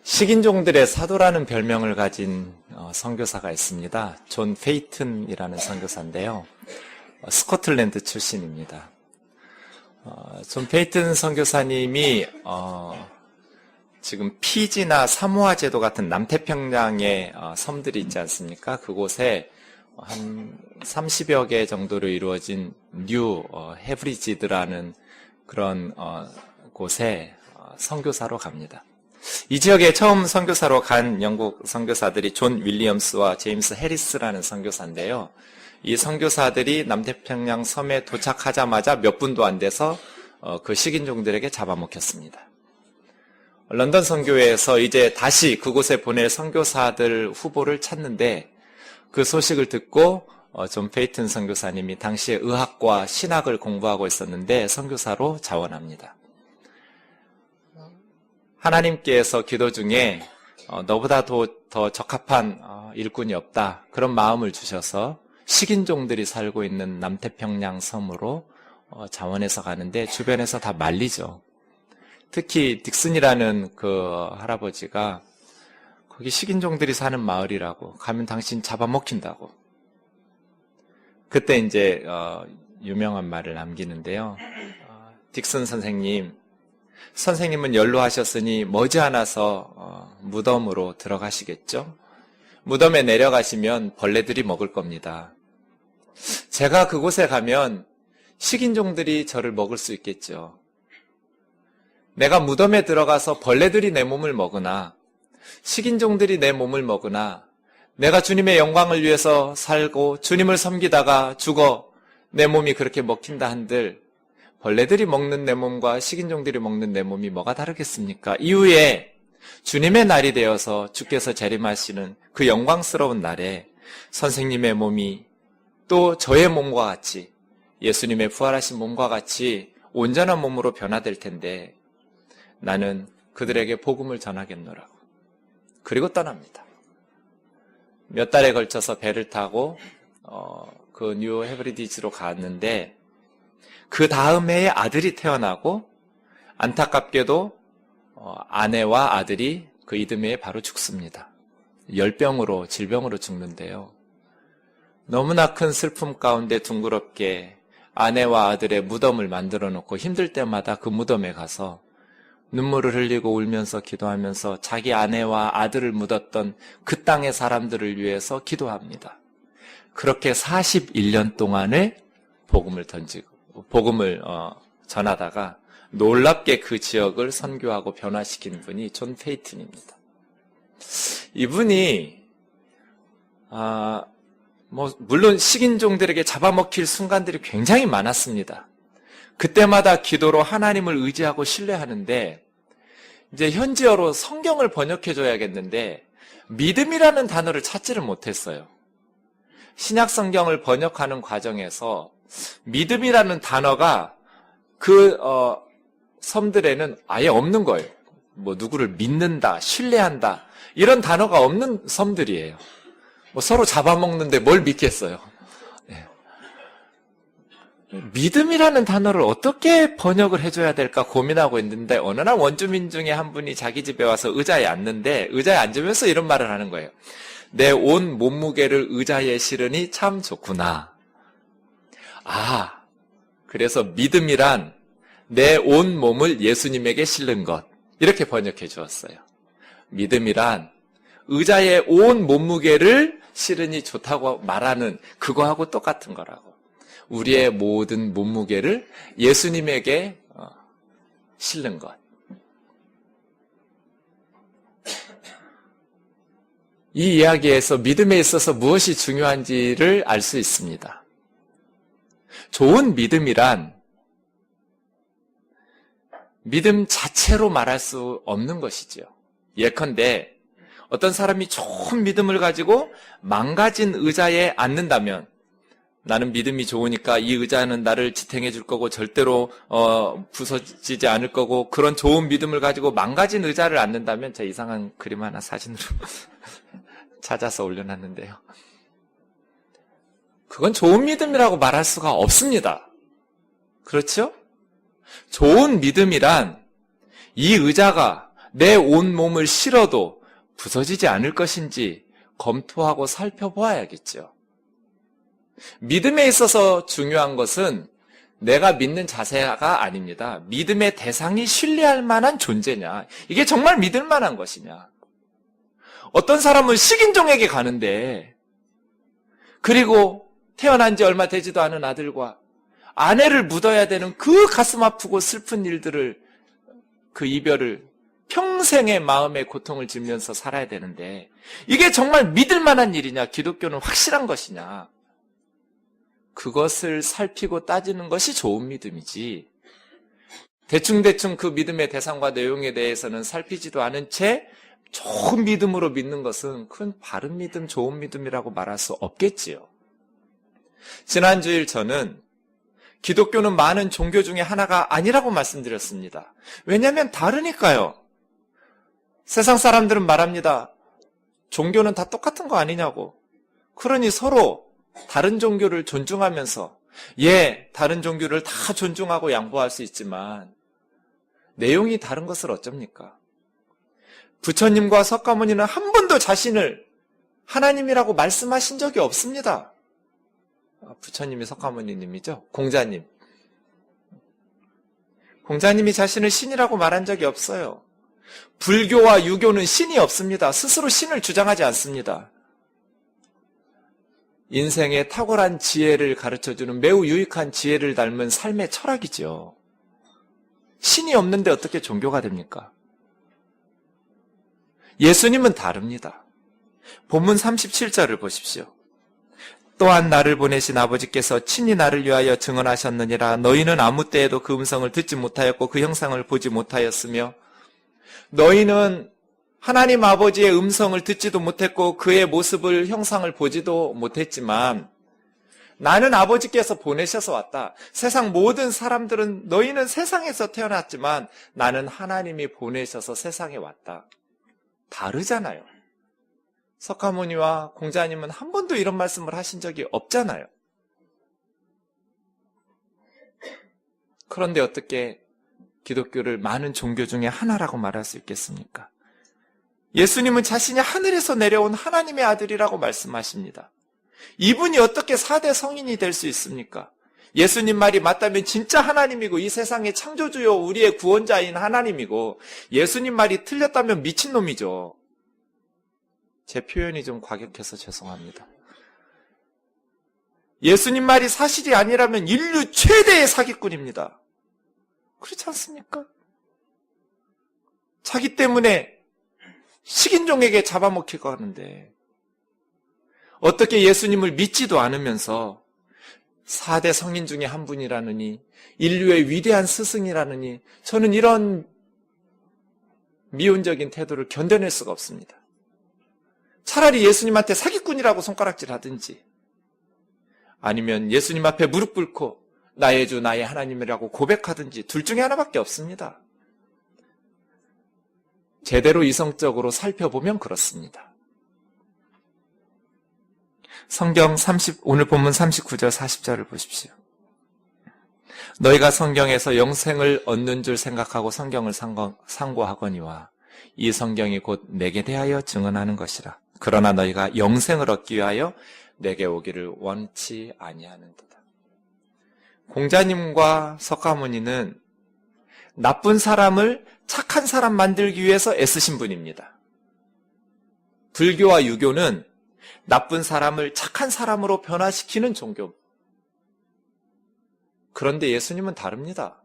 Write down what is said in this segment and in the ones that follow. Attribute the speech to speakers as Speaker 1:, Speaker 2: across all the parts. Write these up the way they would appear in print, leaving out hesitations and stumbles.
Speaker 1: 식인종들의 사도라는 별명을 가진 선교사가 있습니다. 존 페이튼이라는 선교사인데요. 스코틀랜드 출신입니다. 존 페이튼 선교사님이 지금 피지나 사모아 제도 같은 남태평양의 섬들이 있지 않습니까? 그곳에 한 30여 개 정도로 이루어진 뉴 헤브리지드라는 그런 곳에 선교사로 갑니다. 이 지역에 처음 선교사로 간 영국 선교사들이 존 윌리엄스와 제임스 해리스라는 선교사인데요. 이 선교사들이 남태평양 섬에 도착하자마자 몇 분도 안 돼서 그 식인종들에게 잡아먹혔습니다. 런던 선교회에서 이제 다시 그곳에 보낼 선교사들 후보를 찾는데 그 소식을 듣고 존 페이튼 선교사님이 당시에 의학과 신학을 공부하고 있었는데 선교사로 자원합니다. 하나님께서 기도 중에 너보다 더 적합한 일꾼이 없다 그런 마음을 주셔서 식인종들이 살고 있는 남태평양 섬으로 자원해서 가는데 주변에서 다 말리죠. 특히 딕슨이라는 그 할아버지가 거기 식인종들이 사는 마을이라고 가면 당신 잡아먹힌다고. 그때 이제 유명한 말을 남기는데요. 딕슨 선생님은 연로하셨으니 머지않아서 무덤으로 들어가시겠죠? 무덤에 내려가시면 벌레들이 먹을 겁니다. 제가 그곳에 가면 식인종들이 저를 먹을 수 있겠죠. 내가 무덤에 들어가서 벌레들이 내 몸을 먹으나 식인종들이 내 몸을 먹으나 내가 주님의 영광을 위해서 살고 주님을 섬기다가 죽어 내 몸이 그렇게 먹힌다 한들 벌레들이 먹는 내 몸과 식인종들이 먹는 내 몸이 뭐가 다르겠습니까? 이후에 주님의 날이 되어서 주께서 재림하시는 그 영광스러운 날에 선생님의 몸이 또 저의 몸과 같이 예수님의 부활하신 몸과 같이 온전한 몸으로 변화될 텐데 나는 그들에게 복음을 전하겠노라고. 그리고 떠납니다. 몇 달에 걸쳐서 배를 타고 그 뉴 헤브리디지로 갔는데 그 다음 해에 아들이 태어나고 안타깝게도 아내와 아들이 그 이듬해에 바로 죽습니다. 열병으로 질병으로 죽는데요. 너무나 큰 슬픔 가운데 둥그럽게 아내와 아들의 무덤을 만들어 놓고 힘들 때마다 그 무덤에 가서 눈물을 흘리고 울면서 기도하면서 자기 아내와 아들을 묻었던 그 땅의 사람들을 위해서 기도합니다. 그렇게 41년 동안을 복음을 전하다가 놀랍게 그 지역을 선교하고 변화시킨 분이 존 페이튼입니다. 이분이 물론 식인종들에게 잡아먹힐 순간들이 굉장히 많았습니다. 그때마다 기도로 하나님을 의지하고 신뢰하는데 이제 현지어로 성경을 번역해 줘야겠는데 믿음이라는 단어를 찾지를 못했어요. 신약 성경을 번역하는 과정에서 믿음이라는 단어가 그 섬들에는 아예 없는 거예요. 누구를 믿는다, 신뢰한다 이런 단어가 없는 섬들이에요. 서로 잡아먹는데 뭘 믿겠어요. 믿음이라는 단어를 어떻게 번역을 해줘야 될까 고민하고 있는데 어느 날 원주민 중에 한 분이 자기 집에 와서 의자에 앉는데 의자에 앉으면서 이런 말을 하는 거예요. 내 온 몸무게를 의자에 실으니 참 좋구나. 그래서 믿음이란 내 온 몸을 예수님에게 실는 것 이렇게 번역해 주었어요. 믿음이란 의자에 온 몸무게를 실으니 좋다고 말하는 그거하고 똑같은 거라고. 우리의 모든 몸무게를 예수님에게 실는 것. 이 이야기에서 믿음에 있어서 무엇이 중요한지를 알 수 있습니다. 좋은 믿음이란 믿음 자체로 말할 수 없는 것이죠. 예컨대 어떤 사람이 좋은 믿음을 가지고 망가진 의자에 앉는다면 나는 믿음이 좋으니까 이 의자는 나를 지탱해 줄 거고 절대로 부서지지 않을 거고 그런 좋은 믿음을 가지고 망가진 의자를 앉는다면 제가 이상한 그림 하나 사진으로 찾아서 올려놨는데요. 그건 좋은 믿음이라고 말할 수가 없습니다. 그렇죠? 좋은 믿음이란 이 의자가 내 온 몸을 실어도 부서지지 않을 것인지 검토하고 살펴보아야겠죠. 믿음에 있어서 중요한 것은 내가 믿는 자세가 아닙니다. 믿음의 대상이 신뢰할 만한 존재냐, 이게 정말 믿을 만한 것이냐. 어떤 사람은 식인종에게 가는데, 그리고 태어난 지 얼마 되지도 않은 아들과 아내를 묻어야 되는 그 가슴 아프고 슬픈 일들을, 그 이별을 평생의 마음의 고통을 지면서 살아야 되는데, 이게 정말 믿을 만한 일이냐, 기독교는 확실한 것이냐, 그것을 살피고 따지는 것이 좋은 믿음이지, 대충대충 그 믿음의 대상과 내용에 대해서는 살피지도 않은 채 좋은 믿음으로 믿는 것은 큰 바른 믿음, 좋은 믿음이라고 말할 수 없겠지요. 지난 주일 저는 기독교는 많은 종교 중에 하나가 아니라고 말씀드렸습니다. 왜냐하면 다르니까요. 세상 사람들은 말합니다. 종교는 다 똑같은 거 아니냐고. 그러니 서로 다른 종교를 존중하면서, 다른 종교를 다 존중하고 양보할 수 있지만 내용이 다른 것을 어쩝니까? 부처님과 석가모니는 한 번도 자신을 하나님이라고 말씀하신 적이 없습니다. 부처님이 석가모니님이죠. 공자님. 공자님이 자신을 신이라고 말한 적이 없어요. 불교와 유교는 신이 없습니다. 스스로 신을 주장하지 않습니다. 인생의 탁월한 지혜를 가르쳐주는 매우 유익한 지혜를 닮은 삶의 철학이죠. 신이 없는데 어떻게 종교가 됩니까? 예수님은 다릅니다. 본문 37절을 보십시오. 또한 나를 보내신 아버지께서 친히 나를 위하여 증언하셨느니라. 너희는 아무 때에도 그 음성을 듣지 못하였고 그 형상을 보지 못하였으며, 너희는 하나님 아버지의 음성을 듣지도 못했고 그의 모습을, 형상을 보지도 못했지만 나는 아버지께서 보내셔서 왔다. 세상 모든 사람들은 너희는 세상에서 태어났지만 나는 하나님이 보내셔서 세상에 왔다. 다르잖아요. 석가모니와 공자님은 한 번도 이런 말씀을 하신 적이 없잖아요. 그런데 어떻게 기독교를 많은 종교 중에 하나라고 말할 수 있겠습니까? 예수님은 자신이 하늘에서 내려온 하나님의 아들이라고 말씀하십니다. 이분이 어떻게 4대 성인이 될 수 있습니까? 예수님 말이 맞다면 진짜 하나님이고 이 세상의 창조주요 우리의 구원자인 하나님이고, 예수님 말이 틀렸다면 미친놈이죠. 제 표현이 좀 과격해서 죄송합니다. 예수님 말이 사실이 아니라면 인류 최대의 사기꾼입니다. 그렇지 않습니까? 자기 때문에 식인종에게 잡아먹히고 하는데 어떻게 예수님을 믿지도 않으면서 4대 성인 중에 한 분이라느니, 인류의 위대한 스승이라느니, 저는 이런 미온적인 태도를 견뎌낼 수가 없습니다. 차라리 예수님한테 사기꾼이라고 손가락질 하든지, 아니면 예수님 앞에 무릎 꿇고 나의 주 나의 하나님이라고 고백하든지, 둘 중에 하나밖에 없습니다. 제대로 이성적으로 살펴보면 그렇습니다. 성경 오늘 본문 39절 40절을 보십시오. 너희가 성경에서 영생을 얻는 줄 생각하고 성경을 상고하거니와 이 성경이 곧 내게 대하여 증언하는 것이라. 그러나 너희가 영생을 얻기 위하여 내게 오기를 원치 아니하는도다. 공자님과 석가모니는 나쁜 사람을 착한 사람 만들기 위해서 애쓰신 분입니다. 불교와 유교는 나쁜 사람을 착한 사람으로 변화시키는 종교. 그런데 예수님은 다릅니다.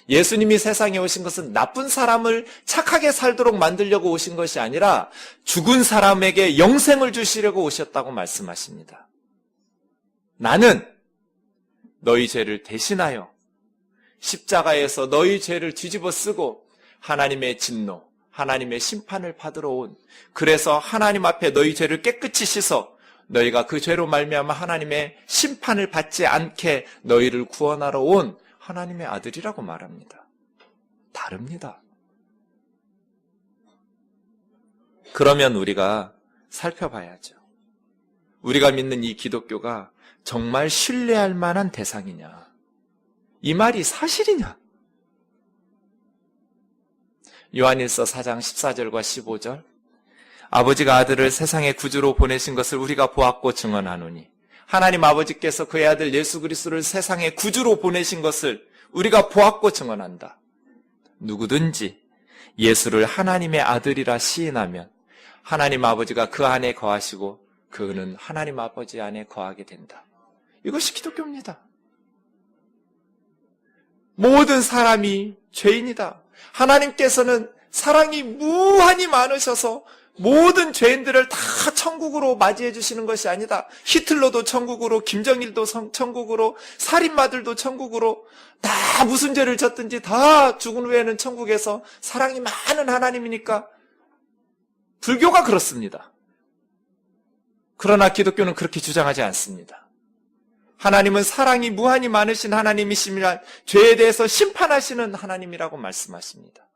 Speaker 1: 예수님이 세상에 오신 것은 나쁜 사람을 착하게 살도록 만들려고 오신 것이 아니라 죽은 사람에게 영생을 주시려고 오셨다고 말씀하십니다. 나는 너희 죄를 대신하여 십자가에서 너희 죄를 뒤집어 쓰고 하나님의 진노, 하나님의 심판을 받으러 온, 그래서 하나님 앞에 너희 죄를 깨끗이 씻어 너희가 그 죄로 말미암아 하나님의 심판을 받지 않게 너희를 구원하러 온 하나님의 아들이라고 말합니다. 다릅니다. 그러면 우리가 살펴봐야죠. 우리가 믿는 이 기독교가 정말 신뢰할 만한 대상이냐? 이 말이 사실이냐? 요한일서 4장 14절과 15절. 아버지가 아들을 세상의 구주로 보내신 것을 우리가 보았고 증언하노니 하나님 아버지께서 그의 아들 예수 그리스도를 세상의 구주로 보내신 것을 우리가 보았고 증언한다. 누구든지 예수를 하나님의 아들이라 시인하면 하나님 아버지가 그 안에 거하시고 그는 하나님 아버지 안에 거하게 된다. 이것이 기독교입니다. 모든 사람이 죄인이다. 하나님께서는 사랑이 무한히 많으셔서 모든 죄인들을 다 천국으로 맞이해 주시는 것이 아니다. 히틀러도 천국으로, 김정일도 천국으로, 살인마들도 천국으로, 다 무슨 죄를 졌든지 다 죽은 후에는 천국에서 사랑이 많은 하나님이니까 불교가 그렇습니다. 그러나 기독교는 그렇게 주장하지 않습니다. 하나님은 사랑이 무한히 많으신 하나님이시며 죄에 대해서 심판하시는 하나님이라고 말씀하십니다.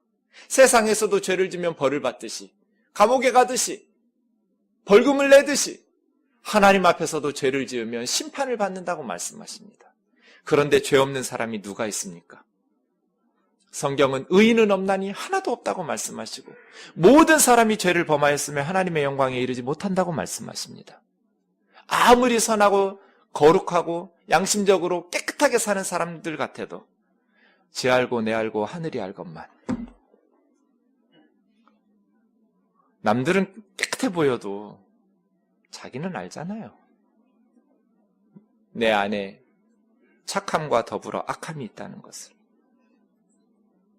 Speaker 1: 세상에서도 죄를 지면 벌을 받듯이, 감옥에 가듯이, 벌금을 내듯이 하나님 앞에서도 죄를 지으면 심판을 받는다고 말씀하십니다. 그런데 죄 없는 사람이 누가 있습니까? 성경은 의인은 없나니 하나도 없다고 말씀하시고 모든 사람이 죄를 범하였으며 하나님의 영광에 이르지 못한다고 말씀하십니다. 아무리 선하고 거룩하고 양심적으로 깨끗하게 사는 사람들 같아도 지 알고 내 알고 하늘이 알 것만. 남들은 깨끗해 보여도 자기는 알잖아요. 내 안에 착함과 더불어 악함이 있다는 것을.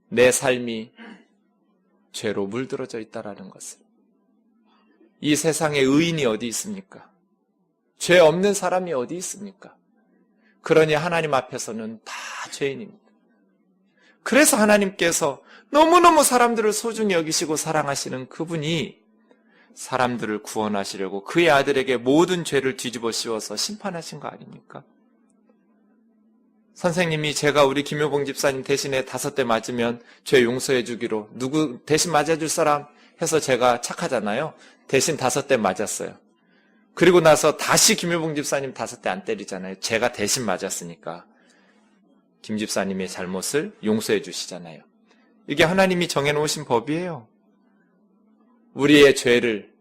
Speaker 1: 내 삶이 죄로 물들어져 있다는 것을. 이 세상에 의인이 어디 있습니까? 죄 없는 사람이 어디 있습니까? 그러니 하나님 앞에서는 다 죄인입니다. 그래서 하나님께서 너무너무 사람들을 소중히 여기시고 사랑하시는 그분이 사람들을 구원하시려고 그의 아들에게 모든 죄를 뒤집어 씌워서 심판하신 거 아닙니까? 선생님이 제가 우리 김효봉 집사님 대신에 5대 맞으면 죄 용서해 주기로 누구 대신 맞아줄 사람 해서 제가 착하잖아요. 대신 5대 맞았어요. 그리고 나서 다시 김효봉 집사님 5대 안 때리잖아요. 제가 대신 맞았으니까 김 집사님의 잘못을 용서해 주시잖아요. 이게 하나님이 정해놓으신 법이에요. 우리의 죄를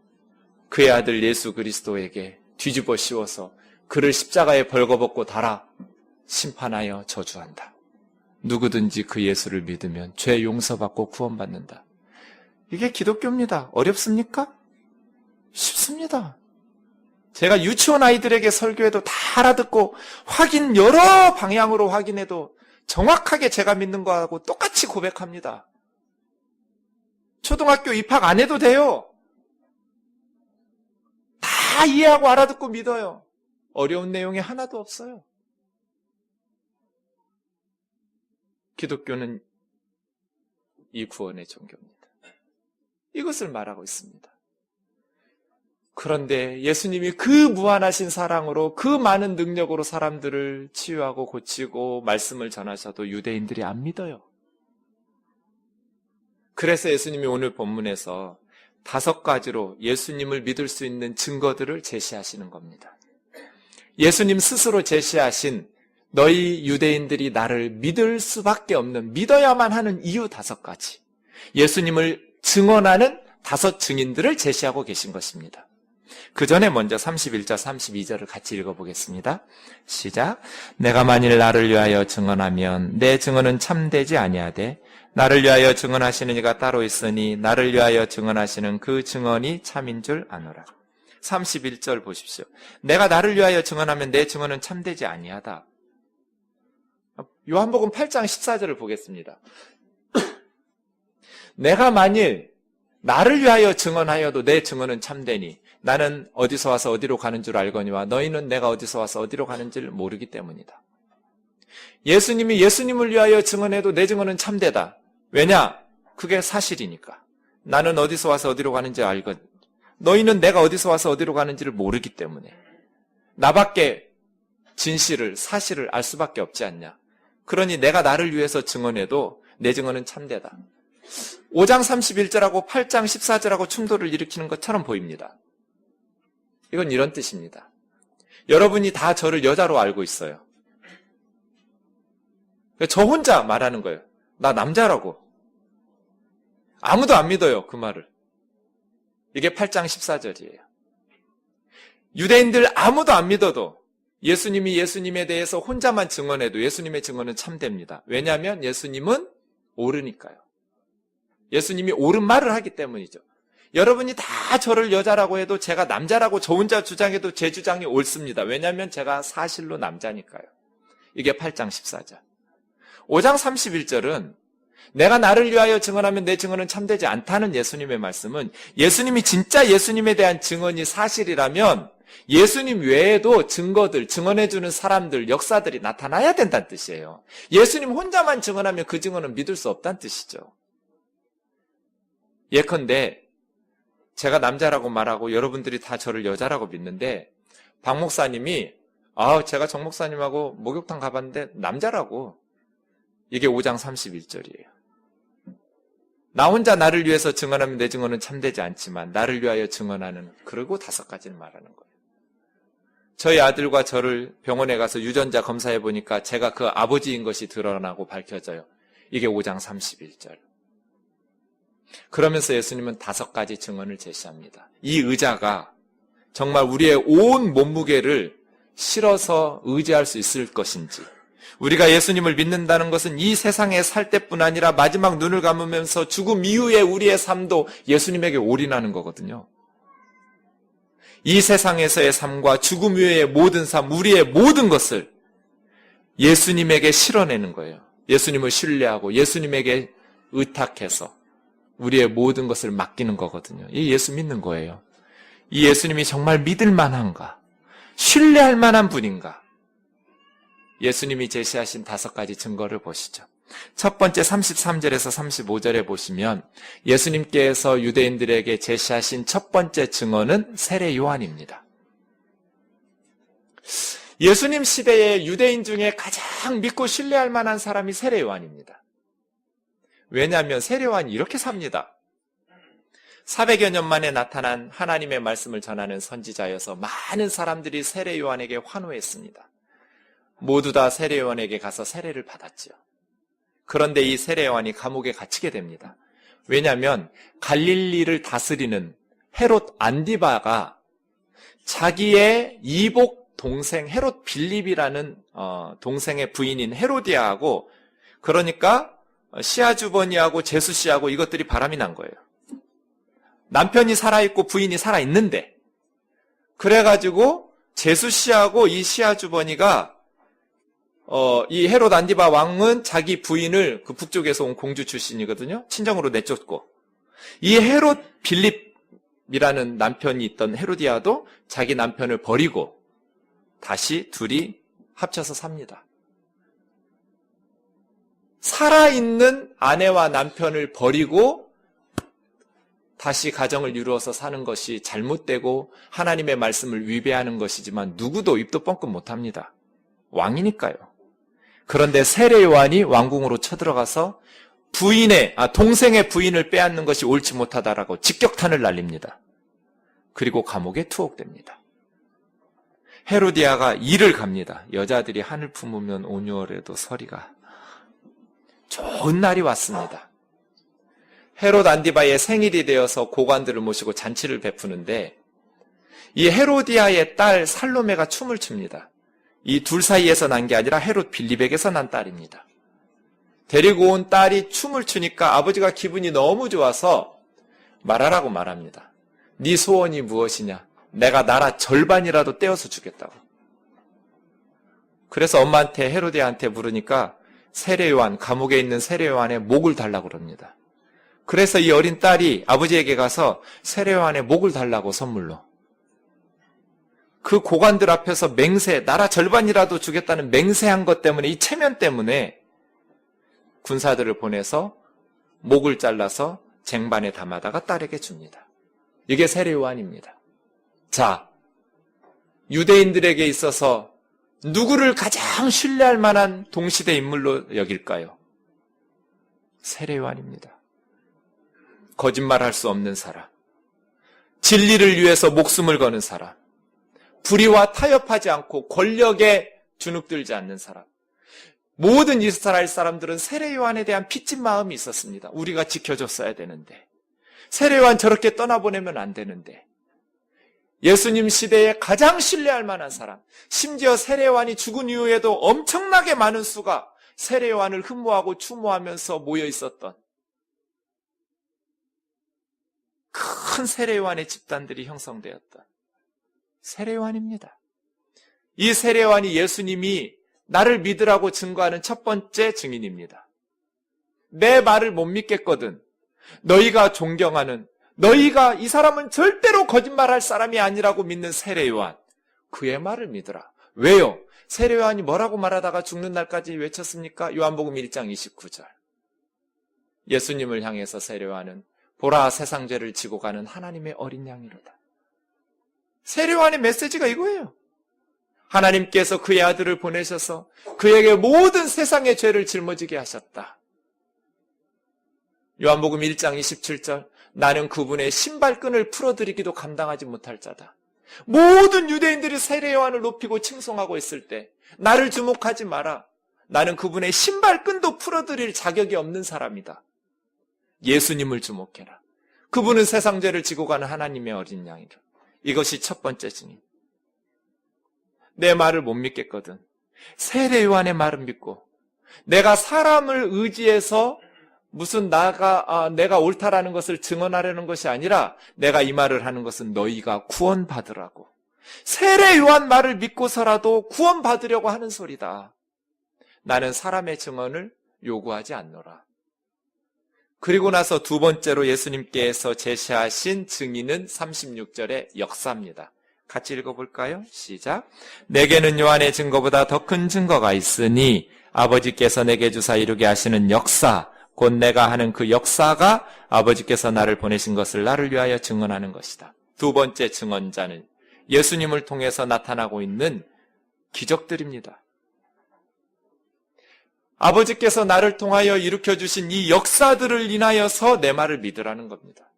Speaker 1: 그의 아들 예수 그리스도에게 뒤집어 씌워서 그를 십자가에 벌거벗고 달아 심판하여 저주한다. 누구든지 그 예수를 믿으면 죄 용서받고 구원받는다. 이게 기독교입니다. 어렵습니까? 쉽습니다. 제가 유치원 아이들에게 설교해도 다 알아듣고 여러 방향으로 확인해도 정확하게 제가 믿는 거하고 똑같이 고백합니다. 초등학교 입학 안 해도 돼요. 다 이해하고 알아듣고 믿어요. 어려운 내용이 하나도 없어요. 기독교는 이 구원의 종교입니다. 이것을 말하고 있습니다. 그런데 예수님이 그 무한하신 사랑으로 그 많은 능력으로 사람들을 치유하고 고치고 말씀을 전하셔도 유대인들이 안 믿어요. 그래서 예수님이 오늘 본문에서 5가지로 예수님을 믿을 수 있는 증거들을 제시하시는 겁니다. 예수님 스스로 제시하신 너희 유대인들이 나를 믿을 수밖에 없는, 믿어야만 하는 이유 5가지. 예수님을 증언하는 5 증인들을 제시하고 계신 것입니다. 그 전에 먼저 31절, 32절을 같이 읽어보겠습니다. 시작. 내가 만일 나를 위하여 증언하면 내 증언은 참되지 아니하되 나를 위하여 증언하시는 이가 따로 있으니 나를 위하여 증언하시는 그 증언이 참인 줄 아노라. 31절 보십시오. 내가 나를 위하여 증언하면 내 증언은 참되지 아니하다. 요한복음 8장 14절을 보겠습니다. 내가 만일 나를 위하여 증언하여도 내 증언은 참되니 나는 어디서 와서 어디로 가는 줄 알거니와 너희는 내가 어디서 와서 어디로 가는지를 모르기 때문이다. 예수님이 예수님을 위하여 증언해도 내 증언은 참되다. 왜냐? 그게 사실이니까. 나는 어디서 와서 어디로 가는지 알거든. 너희는 내가 어디서 와서 어디로 가는지를 모르기 때문에. 나밖에 진실을, 사실을 알 수밖에 없지 않냐. 그러니 내가 나를 위해서 증언해도 내 증언은 참되다. 5장 31절하고 8장 14절하고 충돌을 일으키는 것처럼 보입니다. 이건 이런 뜻입니다. 여러분이 다 저를 여자로 알고 있어요. 저 혼자 말하는 거예요. 나 남자라고. 아무도 안 믿어요, 그 말을. 이게 8장 14절이에요. 유대인들 아무도 안 믿어도 예수님이 예수님에 대해서 혼자만 증언해도 예수님의 증언은 참됩니다. 왜냐하면 예수님은 옳으니까요. 예수님이 옳은 말을 하기 때문이죠. 여러분이 다 저를 여자라고 해도 제가 남자라고 저 혼자 주장해도 제 주장이 옳습니다. 왜냐하면 제가 사실로 남자니까요. 이게 8장 14절. 5장 31절은 내가 나를 위하여 증언하면 내 증언은 참되지 않다는 예수님의 말씀은 예수님이 진짜 예수님에 대한 증언이 사실이라면 예수님 외에도 증거들, 증언해주는 사람들, 역사들이 나타나야 된다는 뜻이에요. 예수님 혼자만 증언하면 그 증언은 믿을 수 없다는 뜻이죠. 예컨대 제가 남자라고 말하고 여러분들이 다 저를 여자라고 믿는데 박 목사님이 제가 정 목사님하고 목욕탕 가봤는데 남자라고. 이게 5장 31절이에요. 나 혼자 나를 위해서 증언하면 내 증언은 참되지 않지만 나를 위하여 증언하는, 그리고 5가지를 말하는 거예요. 저희 아들과 저를 병원에 가서 유전자 검사해 보니까 제가 그 아버지인 것이 드러나고 밝혀져요. 이게 5장 31절. 그러면서 예수님은 5가지 증언을 제시합니다. 이 의자가 정말 우리의 온 몸무게를 실어서 의지할 수 있을 것인지, 우리가 예수님을 믿는다는 것은 이 세상에 살 때뿐 아니라 마지막 눈을 감으면서 죽음 이후의 우리의 삶도 예수님에게 올인하는 거거든요. 이 세상에서의 삶과 죽음 이후의 모든 삶, 우리의 모든 것을 예수님에게 실어내는 거예요. 예수님을 신뢰하고 예수님에게 의탁해서 우리의 모든 것을 맡기는 거거든요. 이 예수 믿는 거예요. 이 예수님이 정말 믿을 만한가? 신뢰할 만한 분인가? 예수님이 제시하신 5가지 증거를 보시죠. 첫 번째 33절에서 35절에 보시면 예수님께서 유대인들에게 제시하신 첫 번째 증언은 세례 요한입니다. 예수님 시대의 유대인 중에 가장 믿고 신뢰할 만한 사람이 세례 요한입니다. 왜냐하면 세례 요한이 이렇게 삽니다. 400여 년 만에 나타난 하나님의 말씀을 전하는 선지자여서 많은 사람들이 세례 요한에게 환호했습니다. 모두 다 세례 요한에게 가서 세례를 받았지요. 그런데 이 세례 요한이 감옥에 갇히게 됩니다. 왜냐하면 갈릴리를 다스리는 헤롯 안디바가 자기의 이복 동생 헤롯 빌립이라는 동생의 부인인 헤로디아하고, 그러니까 시아 주버니하고 제수 씨하고 이것들이 바람이 난 거예요. 남편이 살아있고 부인이 살아있는데, 그래가지고 제수 씨하고 이 시아 주버니가 이 헤롯 안디바 왕은 자기 부인을, 그 북쪽에서 온 공주 출신이거든요. 친정으로 내쫓고, 이 헤롯 빌립이라는 남편이 있던 헤로디아도 자기 남편을 버리고 다시 둘이 합쳐서 삽니다. 살아있는 아내와 남편을 버리고 다시 가정을 이루어서 사는 것이 잘못되고 하나님의 말씀을 위배하는 것이지만 누구도 입도 뻥끗 못합니다. 왕이니까요. 그런데 세례 요한이 왕궁으로 쳐들어가서 동생의 부인을 빼앗는 것이 옳지 못하다라고 직격탄을 날립니다. 그리고 감옥에 투옥됩니다. 헤로디아가 일을 갑니다. 여자들이 한을 품으면 5월에도 서리가. 좋은 날이 왔습니다. 헤롯 안디바의 생일이 되어서 고관들을 모시고 잔치를 베푸는데 이 헤로디아의 딸 살로메가 춤을 춥니다. 이 둘 사이에서 난 게 아니라 헤롯 빌립에게서 난 딸입니다. 데리고 온 딸이 춤을 추니까 아버지가 기분이 너무 좋아서 말하라고 말합니다. 네 소원이 무엇이냐? 내가 나라 절반이라도 떼어서 주겠다고. 그래서 엄마한테 헤로디아한테 물으니까 세례 요한, 감옥에 있는 세례 요한의 목을 달라고 그럽니다. 그래서 이 어린 딸이 아버지에게 가서 세례 요한의 목을 달라고 선물로. 그 고관들 앞에서 맹세, 나라 절반이라도 주겠다는 맹세한 것 때문에, 이 체면 때문에 군사들을 보내서 목을 잘라서 쟁반에 담아다가 딸에게 줍니다. 이게 세례 요한입니다. 자, 유대인들에게 있어서 누구를 가장 신뢰할 만한 동시대 인물로 여길까요? 세례 요한입니다. 거짓말할 수 없는 사람, 진리를 위해서 목숨을 거는 사람, 불의와 타협하지 않고 권력에 주눅들지 않는 사람, 모든 이스라엘 사람들은 세례 요한에 대한 빚진 마음이 있었습니다. 우리가 지켜줬어야 되는데, 세례 요한 저렇게 떠나보내면 안 되는데, 예수님 시대에 가장 신뢰할 만한 사람, 심지어 세례 요한이 죽은 이후에도 엄청나게 많은 수가 세례 요한을 흠모하고 추모하면서 모여 있었던 큰 세례 요한의 집단들이 형성되었던 세례 요한입니다. 이 세례 요한이 예수님이 나를 믿으라고 증거하는 첫 번째 증인입니다. 내 말을 못 믿겠거든. 너희가 존경하는, 너희가 이 사람은 절대로 거짓말할 사람이 아니라고 믿는 세례 요한, 그의 말을 믿으라. 왜요? 세례 요한이 뭐라고 말하다가 죽는 날까지 외쳤습니까? 요한복음 1장 29절. 예수님을 향해서 세례 요한은 보라, 세상 죄를 지고 가는 하나님의 어린 양이로다. 세례 요한의 메시지가 이거예요. 하나님께서 그의 아들을 보내셔서 그에게 모든 세상의 죄를 짊어지게 하셨다. 요한복음 1장 27절, 나는 그분의 신발끈을 풀어드리기도 감당하지 못할 자다. 모든 유대인들이 세례 요한을 높이고 칭송하고 있을 때 나를 주목하지 마라. 나는 그분의 신발끈도 풀어드릴 자격이 없는 사람이다. 예수님을 주목해라. 그분은 세상 죄를 지고 가는 하나님의 어린 양이다. 이것이 첫 번째 증인. 내 말을 못 믿겠거든. 세례 요한의 말은 믿고, 내가 사람을 의지해서 무슨 내가 옳다라는 것을 증언하려는 것이 아니라 내가 이 말을 하는 것은 너희가 구원받으라고. 세례 요한 말을 믿고서라도 구원받으려고 하는 소리다. 나는 사람의 증언을 요구하지 않노라. 그리고 나서 두 번째로 예수님께서 제시하신 증인은 36절의 역사입니다. 같이 읽어볼까요? 시작. 내게는 요한의 증거보다 더 큰 증거가 있으니 아버지께서 내게 주사 이루게 하시는 역사, 곧 내가 하는 그 역사가 아버지께서 나를 보내신 것을 나를 위하여 증언하는 것이다. 두 번째 증언자는 예수님을 통해서 나타나고 있는 기적들입니다. 아버지께서 나를 통하여 일으켜주신 이 역사들을 인하여서 내 말을 믿으라는 겁니다.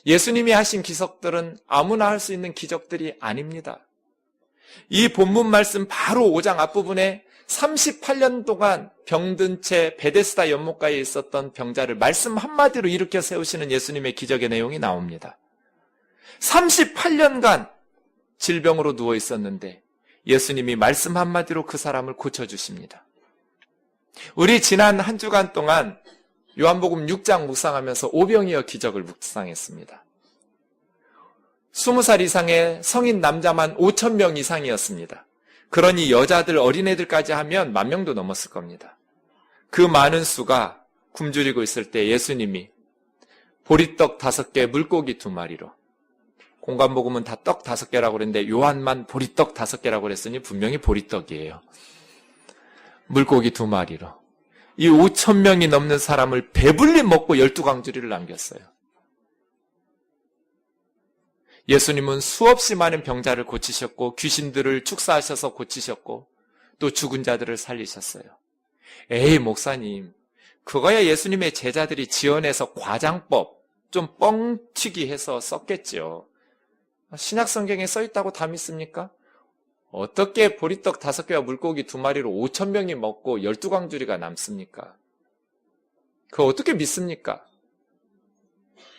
Speaker 1: 예수님이 하신 기적들은 아무나 할 수 있는 기적들이 아닙니다. 이 본문 말씀 바로 5장 앞부분에 38년 동안 병든 채 베데스다 연못가에 있었던 병자를 말씀 한마디로 일으켜 세우시는 예수님의 기적의 내용이 나옵니다. 38년간 질병으로 누워 있었는데 예수님이 말씀 한마디로 그 사람을 고쳐주십니다. 우리 지난 한 주간 동안 요한복음 6장 묵상하면서 오병이어 기적을 묵상했습니다. 20살 이상의 성인 남자만 5,000명 이상이었습니다. 그러니 여자들, 어린애들까지 하면 10,000명도 넘었을 겁니다. 그 많은 수가 굶주리고 있을 때 예수님이 보리떡 5개, 물고기 2마리로, 공관복음은 다 떡 5개라고 그랬는데 요한만 보리떡 5개라고 그랬으니 분명히 보리떡이에요. 물고기 2마리로 이 5,000명이 넘는 사람을 배불리 먹고 12광주리를 남겼어요. 예수님은 수없이 많은 병자를 고치셨고 귀신들을 축사하셔서 고치셨고 또 죽은 자들을 살리셨어요. 에이 목사님, 그거야 예수님의 제자들이 지어내서 과장법 좀 뻥튀기 해서 썼겠죠. 신약 성경에 써있다고 다 믿습니까? 어떻게 보리떡 5개와 물고기 2마리로 5,000명이 먹고 12광주리가 남습니까? 그거 어떻게 믿습니까?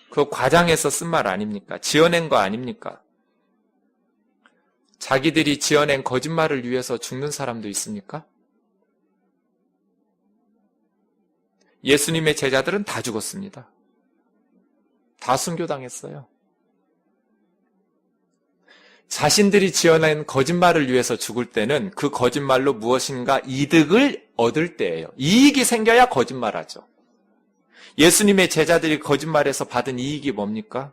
Speaker 1: 그거 과장해서 쓴 말 아닙니까? 지어낸 거 아닙니까? 자기들이 지어낸 거짓말을 위해서 죽는 사람도 있습니까? 예수님의 제자들은 다 죽었습니다. 다 순교당했어요. 자신들이 지어낸 거짓말을 위해서 죽을 때는 그 거짓말로 무엇인가 이득을 얻을 때예요. 이익이 생겨야 거짓말하죠. 예수님의 제자들이 거짓말해서 받은 이익이 뭡니까?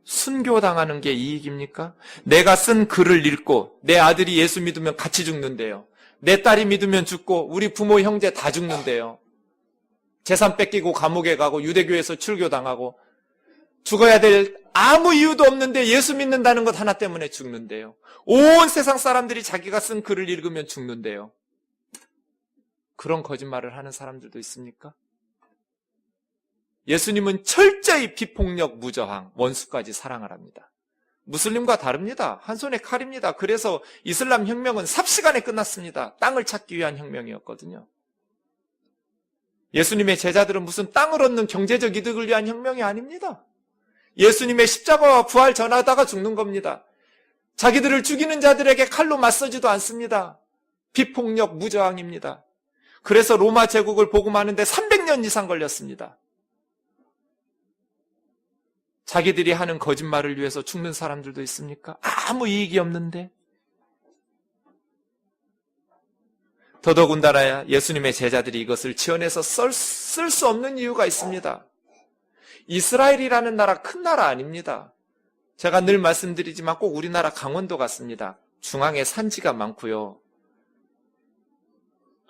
Speaker 1: 순교당하는 게 이익입니까? 내가 쓴 글을 읽고 내 아들이 예수 믿으면 같이 죽는데요. 내 딸이 믿으면 죽고 우리 부모 형제 다 죽는데요. 재산 뺏기고 감옥에 가고 유대교에서 출교당하고 죽어야 될 아무 이유도 없는데 예수 믿는다는 것 하나 때문에 죽는데요. 온 세상 사람들이 자기가 쓴 글을 읽으면 죽는데요. 그런 거짓말을 하는 사람들도 있습니까? 예수님은 철저히 비폭력, 무저항, 원수까지 사랑을 합니다. 무슬림과 다릅니다. 한 손에 칼입니다. 그래서 이슬람 혁명은 삽시간에 끝났습니다. 땅을 찾기 위한 혁명이었거든요. 예수님의 제자들은 무슨 땅을 얻는 경제적 이득을 위한 혁명이 아닙니다. 예수님의 십자가와 부활 전하다가 죽는 겁니다. 자기들을 죽이는 자들에게 칼로 맞서지도 않습니다. 비폭력 무저항입니다. 그래서 로마 제국을 복음하는데 300년 이상 걸렸습니다. 자기들이 하는 거짓말을 위해서 죽는 사람들도 있습니까? 아무 이익이 없는데. 더더군다나 예수님의 제자들이 이것을 지어내서 쓸 수 없는 이유가 있습니다. 이스라엘이라는 나라 큰 나라 아닙니다. 제가 늘 말씀드리지만 꼭 우리나라 강원도 같습니다. 중앙에 산지가 많고요.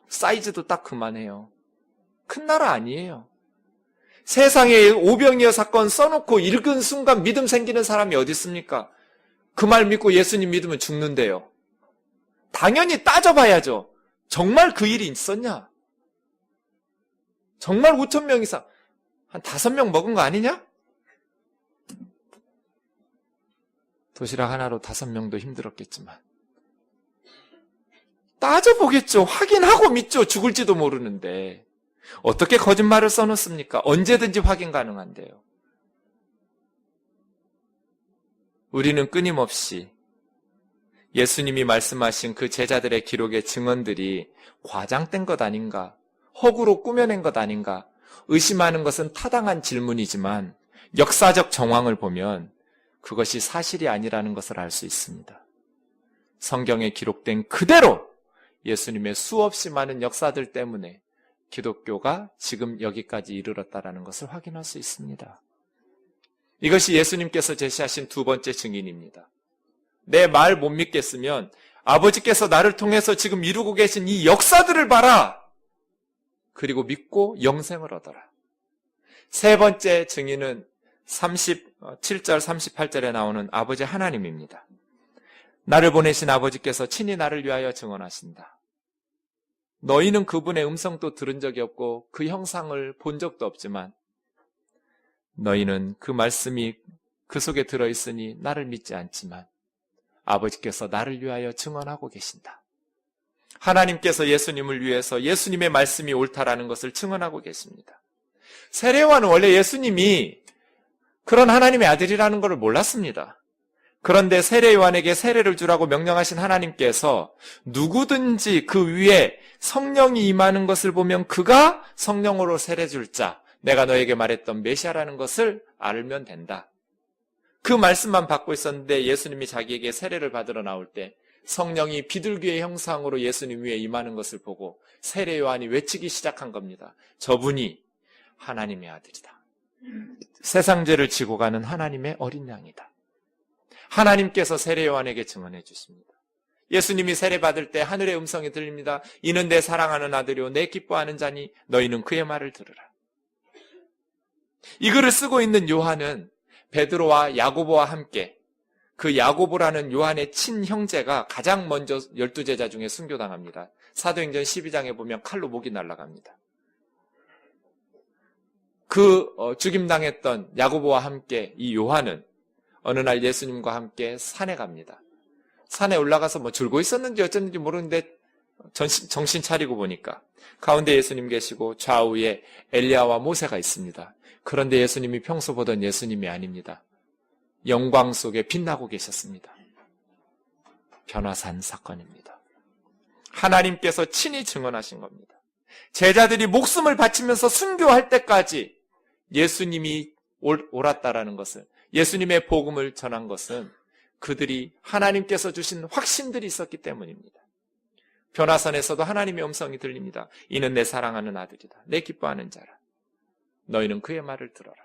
Speaker 1: 사이즈도 딱 그만해요. 큰 나라 아니에요. 세상에 오병이어 사건 써놓고 읽은 순간 믿음 생기는 사람이 어디 있습니까? 그 말 믿고 예수님 믿으면 죽는데요. 당연히 따져봐야죠. 정말 그 일이 있었냐? 정말 5,000명 이상, 한 5명 먹은 거 아니냐? 도시락 하나로 5명도 힘들었겠지만. 따져보겠죠. 확인하고 믿죠. 죽을지도 모르는데. 어떻게 거짓말을 써놓습니까? 언제든지 확인 가능한데요. 우리는 끊임없이 예수님이 말씀하신 그 제자들의 기록의 증언들이 과장된 것 아닌가, 허구로 꾸며낸 것 아닌가 의심하는 것은 타당한 질문이지만 역사적 정황을 보면 그것이 사실이 아니라는 것을 알 수 있습니다. 성경에 기록된 그대로 예수님의 수없이 많은 역사들 때문에 기독교가 지금 여기까지 이르렀다는 것을 확인할 수 있습니다. 이것이 예수님께서 제시하신 두 번째 증인입니다. 내 말 못 믿겠으면 아버지께서 나를 통해서 지금 이루고 계신 이 역사들을 봐라. 그리고 믿고 영생을 얻어라. 세 번째 증인은 37절 38절에 나오는 아버지 하나님입니다. 나를 보내신 아버지께서 친히 나를 위하여 증언하신다. 너희는 그분의 음성도 들은 적이 없고 그 형상을 본 적도 없지만 너희는 그 말씀이 그 속에 들어있으니 나를 믿지 않지만 아버지께서 나를 위하여 증언하고 계신다. 하나님께서 예수님을 위해서 예수님의 말씀이 옳다라는 것을 증언하고 계십니다. 세례요한은 원래 예수님이 그런 하나님의 아들이라는 것을 몰랐습니다. 그런데 세례요한에게 세례를 주라고 명령하신 하나님께서 누구든지 그 위에 성령이 임하는 것을 보면 그가 성령으로 세례 줄 자, 내가 너에게 말했던 메시아라는 것을 알면 된다. 그 말씀만 받고 있었는데 예수님이 자기에게 세례를 받으러 나올 때 성령이 비둘기의 형상으로 예수님 위에 임하는 것을 보고 세례요한이 외치기 시작한 겁니다. 저분이 하나님의 아들이다. 세상 죄를 지고 가는 하나님의 어린 양이다. 하나님께서 세례요한에게 증언해 주십니다. 예수님이 세례받을 때 하늘의 음성이 들립니다. 이는 내 사랑하는 아들이요 내 기뻐하는 자니 너희는 그의 말을 들으라. 이 글을 쓰고 있는 요한은 베드로와 야고보와 함께 그 야고보라는 요한의 친형제가 가장 먼저 12제자 중에 순교당합니다. 사도행전 12장에 보면 칼로 목이 날아갑니다. 그 죽임당했던 야고보와 함께 이 요한은 어느 날 예수님과 함께 산에 갑니다. 산에 올라가서 뭐 졸고 있었는지 어쨌는지 모르는데 정신 차리고 보니까 가운데 예수님 계시고 좌우에 엘리야와 모세가 있습니다. 그런데 예수님이 평소 보던 예수님이 아닙니다. 영광 속에 빛나고 계셨습니다. 변화산 사건입니다. 하나님께서 친히 증언하신 겁니다. 제자들이 목숨을 바치면서 순교할 때까지 예수님이 옳았다라는 것을, 예수님의 복음을 전한 것은 그들이 하나님께서 주신 확신들이 있었기 때문입니다. 변화산에서도 하나님의 음성이 들립니다. 이는 내 사랑하는 아들이다. 내 기뻐하는 자라. 너희는 그의 말을 들어라.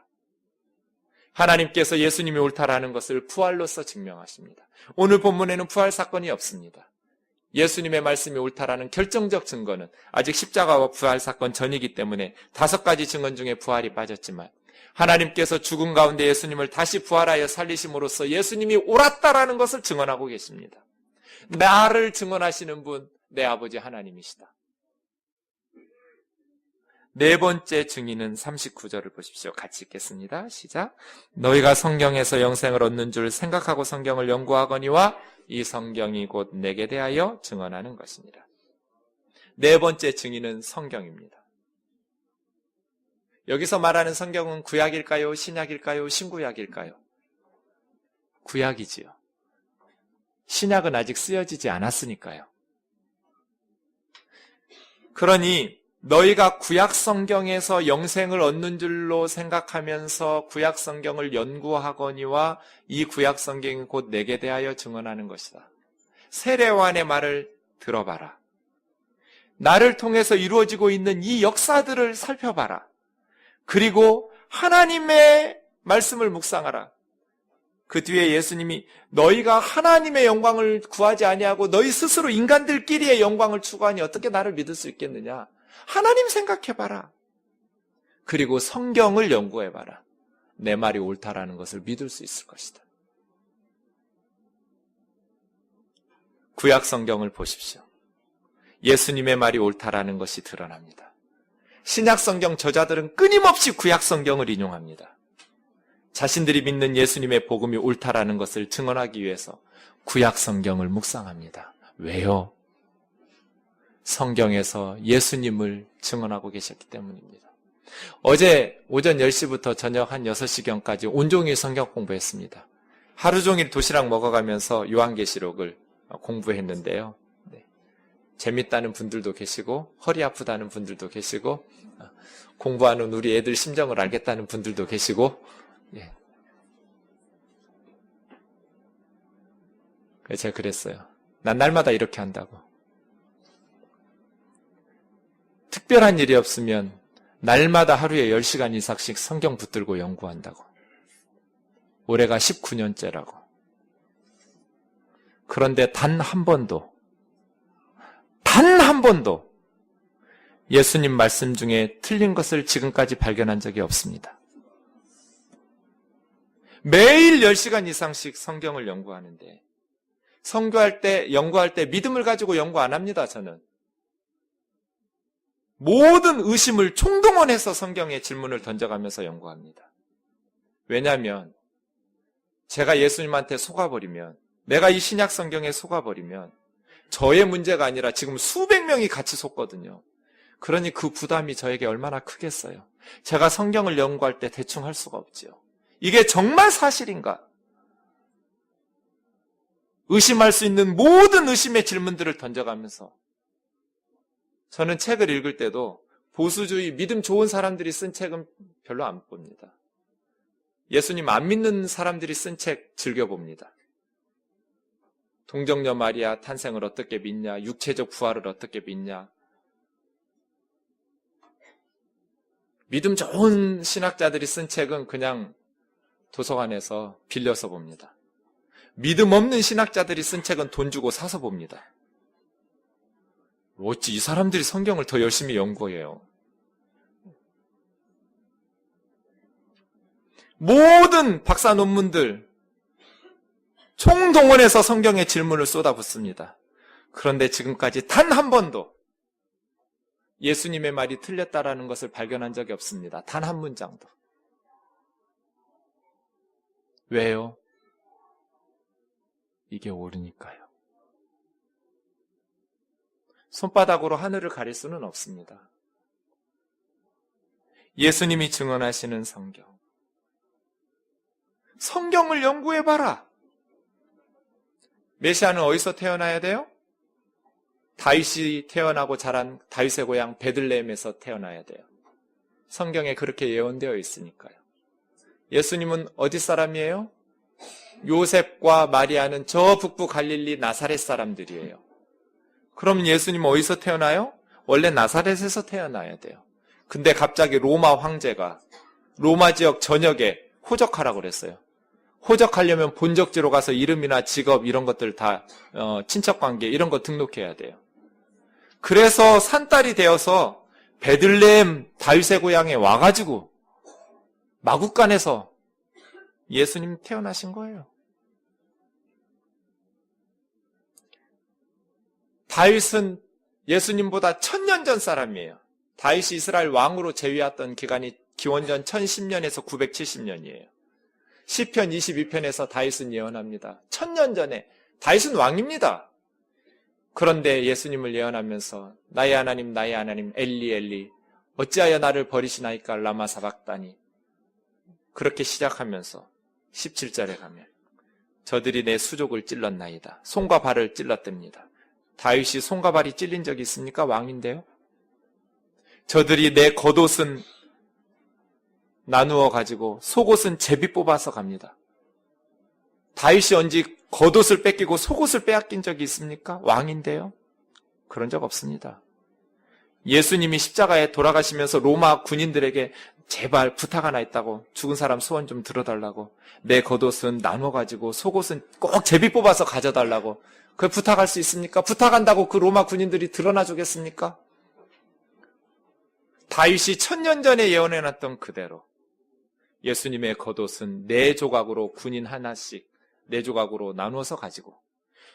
Speaker 1: 하나님께서 예수님이 옳다라는 것을 부활로서 증명하십니다. 오늘 본문에는 부활 사건이 없습니다. 예수님의 말씀이 옳다라는 결정적 증거는 아직 십자가와 부활 사건 전이기 때문에 5가지 증언 중에 부활이 빠졌지만 하나님께서 죽음 가운데 예수님을 다시 부활하여 살리심으로써 예수님이 옳았다라는 것을 증언하고 계십니다. 나를 증언하시는 분, 내 아버지 하나님이시다. 네 번째 증인은 39절을 보십시오. 같이 읽겠습니다. 시작. 너희가 성경에서 영생을 얻는 줄 생각하고 성경을 연구하거니와 이 성경이 곧 내게 대하여 증언하는 것이니라. 네 번째 증인은 성경입니다. 여기서 말하는 성경은 구약일까요? 신약일까요? 신구약일까요? 구약이지요. 신약은 아직 쓰여지지 않았으니까요. 그러니 너희가 구약 성경에서 영생을 얻는 줄로 생각하면서 구약 성경을 연구하거니와 이 구약 성경이 곧 내게 대하여 증언하는 것이다. 세례요한의 말을 들어봐라. 나를 통해서 이루어지고 있는 이 역사들을 살펴봐라. 그리고 하나님의 말씀을 묵상하라. 그 뒤에 예수님이 너희가 하나님의 영광을 구하지 아니하고 너희 스스로 인간들끼리의 영광을 추구하니 어떻게 나를 믿을 수 있겠느냐. 하나님 생각해봐라. 그리고 성경을 연구해봐라. 내 말이 옳다라는 것을 믿을 수 있을 것이다. 구약 성경을 보십시오. 예수님의 말이 옳다라는 것이 드러납니다. 신약 성경 저자들은 끊임없이 구약 성경을 인용합니다. 자신들이 믿는 예수님의 복음이 옳다라는 것을 증언하기 위해서 구약 성경을 묵상합니다. 왜요? 성경에서 예수님을 증언하고 계셨기 때문입니다. 어제 오전 10시부터 저녁 한 6시경까지 온종일 성경 공부했습니다. 하루 종일 도시락 먹어가면서 요한계시록을 공부했는데요. 네. 재밌다는 분들도 계시고 허리 아프다는 분들도 계시고 공부하는 우리 애들 심정을 알겠다는 분들도 계시고 예. 그래서 제가 그랬어요. 난 날마다 이렇게 한다고. 특별한 일이 없으면 날마다 하루에 10시간 이상씩 성경 붙들고 연구한다고. 올해가 19년째라고. 그런데 단 한 번도 예수님 말씀 중에 틀린 것을 지금까지 발견한 적이 없습니다. 매일 10시간 이상씩 성경을 연구하는데 연구할 때 믿음을 가지고 연구 안 합니다, 저는. 모든 의심을 총동원해서 성경에 질문을 던져가면서 연구합니다. 왜냐하면 제가 예수님한테 속아버리면, 내가 이 신약 성경에 속아버리면 저의 문제가 아니라 지금 수백 명이 같이 속거든요. 그러니 그 부담이 저에게 얼마나 크겠어요. 제가 성경을 연구할 때 대충 할 수가 없지요. 이게 정말 사실인가? 의심할 수 있는 모든 의심의 질문들을 던져가면서 저는 책을 읽을 때도 보수주의, 믿음 좋은 사람들이 쓴 책은 별로 안 봅니다. 예수님 안 믿는 사람들이 쓴 책 즐겨봅니다. 동정녀 마리아 탄생을 어떻게 믿냐, 육체적 부활을 어떻게 믿냐. 믿음 좋은 신학자들이 쓴 책은 그냥 도서관에서 빌려서 봅니다. 믿음 없는 신학자들이 쓴 책은 돈 주고 사서 봅니다. 어찌 이 사람들이 성경을 더 열심히 연구해요. 모든 박사 논문들 총동원해서 성경의 질문을 쏟아붓습니다. 그런데 지금까지 단 한 번도 예수님의 말이 틀렸다라는 것을 발견한 적이 없습니다. 단 한 문장도. 왜요? 이게 옳으니까요. 손바닥으로 하늘을 가릴 수는 없습니다. 예수님이 증언하시는 성경. 성경을 연구해봐라. 메시아는 어디서 태어나야 돼요? 다윗이 태어나고 자란 다윗의 고향 베들레헴에서 태어나야 돼요. 성경에 그렇게 예언되어 있으니까요. 예수님은 어디 사람이에요? 요셉과 마리아는 저 북부 갈릴리 나사렛 사람들이에요. 그럼 예수님은 어디서 태어나요? 원래 나사렛에서 태어나야 돼요. 근데 갑자기 로마 황제가 로마 지역 전역에 호적하라고 그랬어요. 호적하려면 본적지로 가서 이름이나 직업 이런 것들 다 친척관계 이런 거 등록해야 돼요. 그래서 산딸이 되어서 베들레헴 다윗의 고향에 와가지고 마구간에서 예수님 태어나신 거예요. 다윗은 예수님보다 1000년 전 사람이에요. 다윗이 이스라엘 왕으로 재위했던 기간이 기원전 1010년에서 970년이에요. 시편 22편에서 다윗은 예언합니다. 1000년 전에 다윗은 왕입니다. 그런데 예수님을 예언하면서 나의 하나님 엘리 엘리 어찌하여 나를 버리시나이까 라마 사박다니, 그렇게 시작하면서 17절에 가면 저들이 내 수족을 찔렀나이다. 손과 발을 찔렀답니다. 다윗이 손과 발이 찔린 적이 있습니까? 왕인데요. 저들이 내 겉옷은 나누어 가지고 속옷은 제비 뽑아서 갑니다. 다윗이 언제 겉옷을 뺏기고 속옷을 빼앗긴 적이 있습니까? 왕인데요. 그런 적 없습니다. 예수님이 십자가에 돌아가시면서 로마 군인들에게 제발 부탁 하나 있다고, 죽은 사람 소원 좀 들어달라고, 내 겉옷은 나눠 가지고 속옷은 꼭 제비 뽑아서 가져달라고, 그 부탁할 수 있습니까? 부탁한다고 그 로마 군인들이 드러나 주겠습니까? 다윗이 1000년 전에 예언해놨던 그대로 예수님의 겉옷은 4조각으로 군인 하나씩 4조각으로 나누어서 가지고,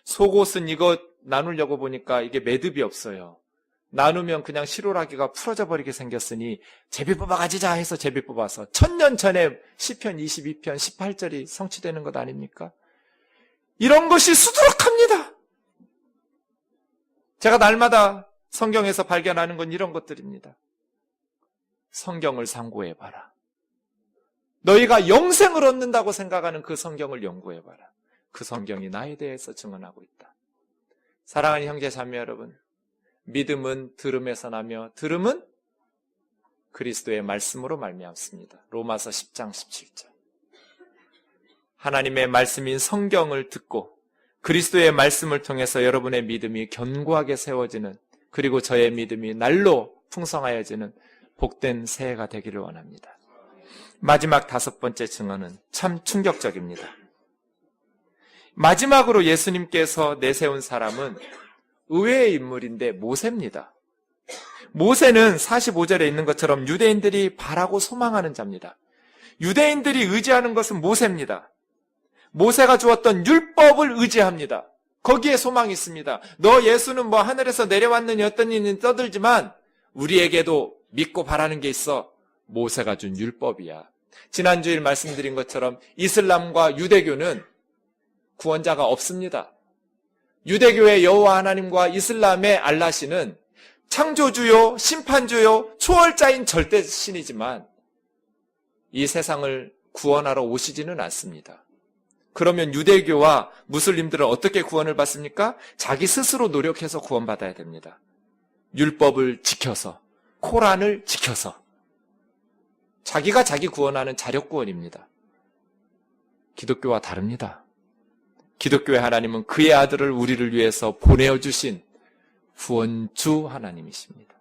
Speaker 1: 속옷은 이거 나누려고 보니까 이게 매듭이 없어요. 나누면 그냥 실오라기가 풀어져 버리게 생겼으니 제비 뽑아 가지자 해서 제비 뽑아서 1000년 전에 시편 22편 18절이 성취되는 것 아닙니까? 이런 것이 수두룩합니다. 제가 날마다 성경에서 발견하는 건 이런 것들입니다. 성경을 상고해봐라. 너희가 영생을 얻는다고 생각하는 그 성경을 연구해봐라. 그 성경이 나에 대해서 증언하고 있다. 사랑하는 형제 자매 여러분, 믿음은 들음에서 나며 들음은 그리스도의 말씀으로 말미암습니다. 로마서 10장 17절. 하나님의 말씀인 성경을 듣고 그리스도의 말씀을 통해서 여러분의 믿음이 견고하게 세워지는, 그리고 저의 믿음이 날로 풍성하여지는 복된 새해가 되기를 원합니다. 마지막 5번째 증언은 참 충격적입니다. 마지막으로 예수님께서 내세운 사람은 의외의 인물인데 모세입니다. 모세는 45절에 있는 것처럼 유대인들이 바라고 소망하는 자입니다. 유대인들이 의지하는 것은 모세입니다. 모세가 주었던 율법을 의지합니다. 거기에 소망이 있습니다. 너 예수는 뭐 하늘에서 내려왔느니 어떤 일이 떠들지만 우리에게도 믿고 바라는 게 있어. 모세가 준 율법이야. 지난주일 말씀드린 것처럼 이슬람과 유대교는 구원자가 없습니다. 유대교의 여호와 하나님과 이슬람의 알라시는 창조주요, 심판주요, 초월자인 절대신이지만 이 세상을 구원하러 오시지는 않습니다. 그러면 유대교와 무슬림들은 어떻게 구원을 받습니까? 자기 스스로 노력해서 구원받아야 됩니다. 율법을 지켜서, 코란을 지켜서. 자기가 자기 구원하는 자력구원입니다. 기독교와 다릅니다. 기독교의 하나님은 그의 아들을 우리를 위해서 보내어주신 구원주 하나님이십니다.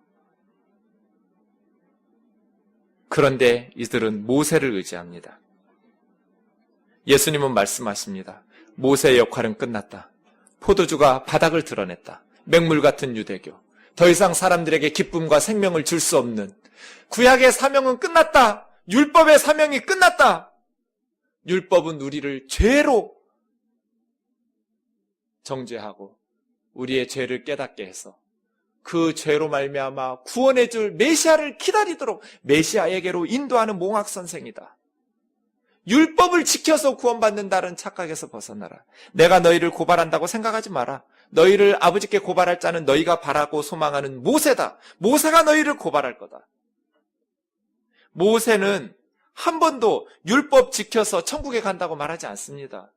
Speaker 1: 그런데 이들은 모세를 의지합니다. 예수님은 말씀하십니다. 모세의 역할은 끝났다. 포도주가 바닥을 드러냈다. 맹물 같은 유대교. 더 이상 사람들에게 기쁨과 생명을 줄 수 없는 구약의 사명은 끝났다. 율법의 사명이 끝났다. 율법은 우리를 죄로 정죄하고 우리의 죄를 깨닫게 해서 그 죄로 말미암아 구원해 줄 메시아를 기다리도록 메시아에게로 인도하는 몽학 선생이다. 율법을 지켜서 구원받는다는 착각에서 벗어나라. 내가 너희를 고발한다고 생각하지 마라. 너희를 아버지께 고발할 자는 너희가 바라고 소망하는 모세다. 모세가 너희를 고발할 거다. 모세는 한 번도 율법 지켜서 천국에 간다고 말하지 않습니다.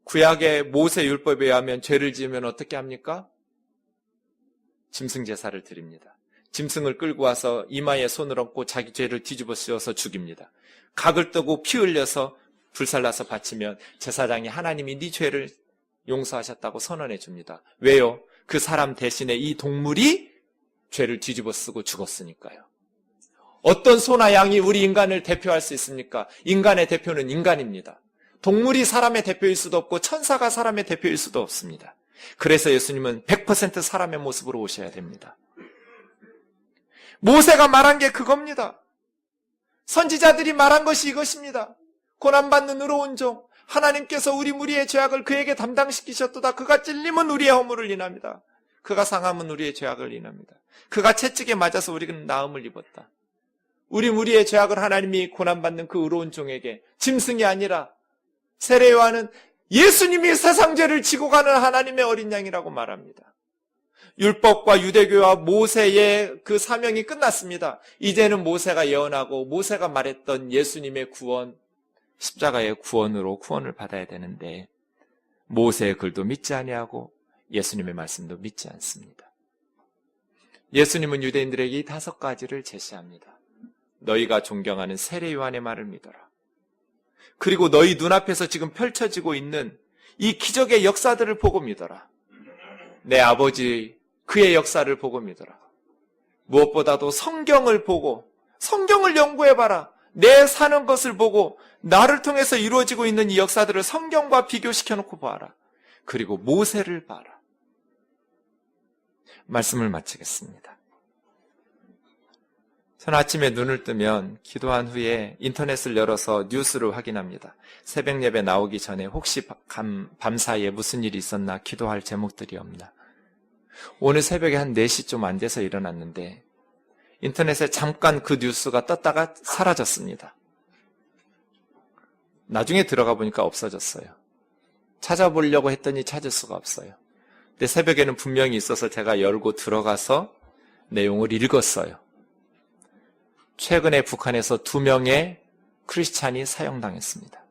Speaker 1: 구약의 모세 율법에 의하면 죄를 지으면 어떻게 합니까? 짐승 제사를 드립니다. 짐승을 끌고 와서 이마에 손을 얹고 자기 죄를 뒤집어 씌워서 죽입니다. 각을 뜨고 피 흘려서 불살라서 바치면 제사장이 하나님이 네 죄를 용서하셨다고 선언해 줍니다. 왜요? 그 사람 대신에 이 동물이 죄를 뒤집어 쓰고 죽었으니까요. 어떤 소나 양이 우리 인간을 대표할 수 있습니까? 인간의 대표는 인간입니다. 동물이 사람의 대표일 수도 없고 천사가 사람의 대표일 수도 없습니다. 그래서 예수님은 100% 사람의 모습으로 오셔야 됩니다. 모세가 말한 게 그겁니다. 선지자들이 말한 것이 이것입니다. 고난받는 의로운 종, 하나님께서 우리 무리의 죄악을 그에게 담당시키셨도다. 그가 찔림은 우리의 허물을 인합니다. 그가 상함은 우리의 죄악을 인합니다. 그가 채찍에 맞아서 우리는 나음을 입었다. 우리의 죄악을 하나님이 고난받는 그 의로운 종에게 짐승이 아니라 세례 요한은 예수님이 세상 죄를 지고 가는 하나님의 어린 양이라고 말합니다. 율법과 유대교와 모세의 그 사명이 끝났습니다. 이제는 모세가 예언하고 모세가 말했던 예수님의 구원, 십자가의 구원으로 구원을 받아야 되는데 모세의 글도 믿지 아니하고 예수님의 말씀도 믿지 않습니다. 예수님은 유대인들에게 이 5가지를 제시합니다. 너희가 존경하는 세례 요한의 말을 믿어라. 그리고 너희 눈앞에서 지금 펼쳐지고 있는 이 기적의 역사들을 보고 믿어라. 내 아버지 그의 역사를 보고 믿어라. 무엇보다도 성경을 보고 성경을 연구해봐라. 내 사는 것을 보고 나를 통해서 이루어지고 있는 이 역사들을 성경과 비교시켜놓고 봐라. 그리고 모세를 봐라. 말씀을 마치겠습니다. 저는 아침에 눈을 뜨면 기도한 후에 인터넷을 열어서 뉴스를 확인합니다. 새벽 예배 나오기 전에 혹시 밤 사이에 무슨 일이 있었나 기도할 제목들이 없나. 오늘 새벽에 한 4시 좀 안 돼서 일어났는데 인터넷에 잠깐 그 뉴스가 떴다가 사라졌습니다. 나중에 들어가 보니까 없어졌어요. 찾아보려고 했더니 찾을 수가 없어요. 근데 새벽에는 분명히 있어서 제가 열고 들어가서 내용을 읽었어요. 최근에 북한에서 2명의 크리스찬이 사형당했습니다.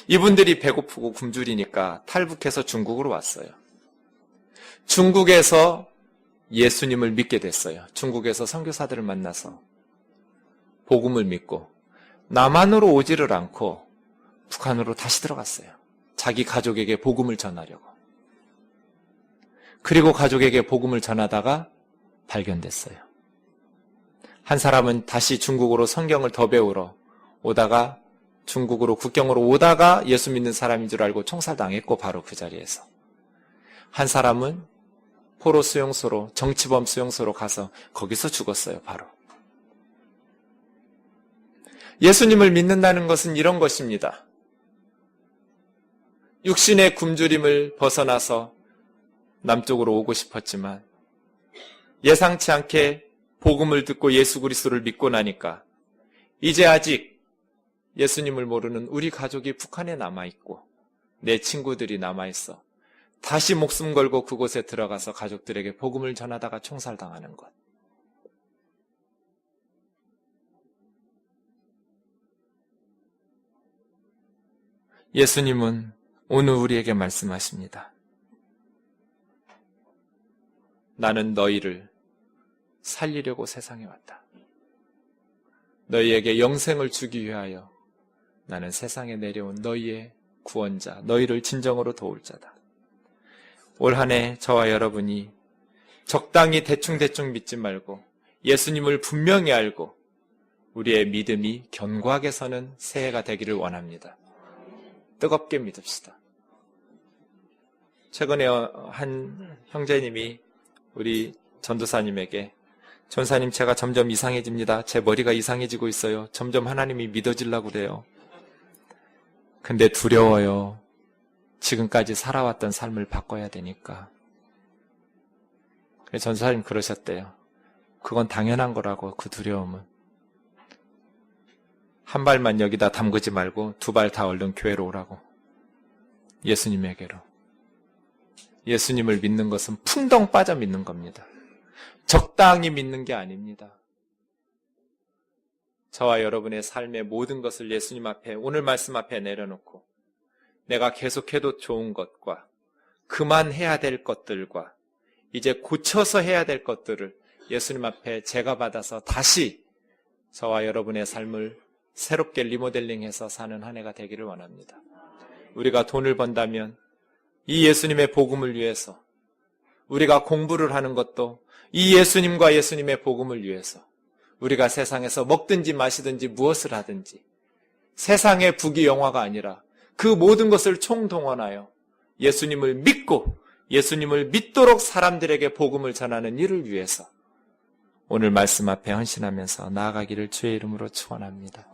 Speaker 1: 이분들이 배고프고 굶주리니까 탈북해서 중국으로 왔어요. 중국에서 예수님을 믿게 됐어요. 중국에서 선교사들을 만나서 복음을 믿고 남한으로 오지를 않고 북한으로 다시 들어갔어요. 자기 가족에게 복음을 전하려고. 그리고 가족에게 복음을 전하다가 발견됐어요. 한 사람은 다시 중국으로 성경을 더 배우러 오다가 중국으로 국경으로 오다가 예수 믿는 사람인 줄 알고 총살당했고 바로 그 자리에서. 한 사람은 포로 수용소로 정치범 수용소로 가서 거기서 죽었어요. 바로. 예수님을 믿는다는 것은 이런 것입니다. 육신의 굶주림을 벗어나서 남쪽으로 오고 싶었지만 예상치 않게 복음을 듣고 예수 그리스도를 믿고 나니까 이제 아직 예수님을 모르는 우리 가족이 북한에 남아있고 내 친구들이 남아있어. 다시 목숨 걸고 그곳에 들어가서 가족들에게 복음을 전하다가 총살당하는 것. 예수님은 오늘 우리에게 말씀하십니다. 나는 너희를 살리려고 세상에 왔다. 너희에게 영생을 주기 위하여 나는 세상에 내려온 너희의 구원자, 너희를 진정으로 도울 자다. 올 한 해 저와 여러분이 적당히 대충대충 믿지 말고 예수님을 분명히 알고 우리의 믿음이 견고하게 서는 새해가 되기를 원합니다. 뜨겁게 믿읍시다. 최근에 한 형제님이 우리 전도사님에게 전사님 제가 점점 이상해집니다. 제 머리가 이상해지고 있어요. 점점 하나님이 믿어지려고 그래요. 근데 두려워요. 지금까지 살아왔던 삶을 바꿔야 되니까. 전사님 그러셨대요. 그건 당연한 거라고, 그 두려움은. 한 발만 여기다 담그지 말고 2발 다 얼른 교회로 오라고. 예수님에게로. 예수님을 믿는 것은 풍덩 빠져 믿는 겁니다. 적당히 믿는 게 아닙니다. 저와 여러분의 삶의 모든 것을 예수님 앞에, 오늘 말씀 앞에 내려놓고 내가 계속해도 좋은 것과 그만해야 될 것들과 이제 고쳐서 해야 될 것들을 예수님 앞에 제가 받아서 다시 저와 여러분의 삶을 새롭게 리모델링해서 사는 한 해가 되기를 원합니다. 우리가 돈을 번다면 이 예수님의 복음을 위해서, 우리가 공부를 하는 것도 이 예수님과 예수님의 복음을 위해서, 우리가 세상에서 먹든지 마시든지 무엇을 하든지 세상의 부귀영화가 아니라 그 모든 것을 총동원하여 예수님을 믿고 예수님을 믿도록 사람들에게 복음을 전하는 일을 위해서 오늘 말씀 앞에 헌신하면서 나아가기를 주의 이름으로 축원합니다.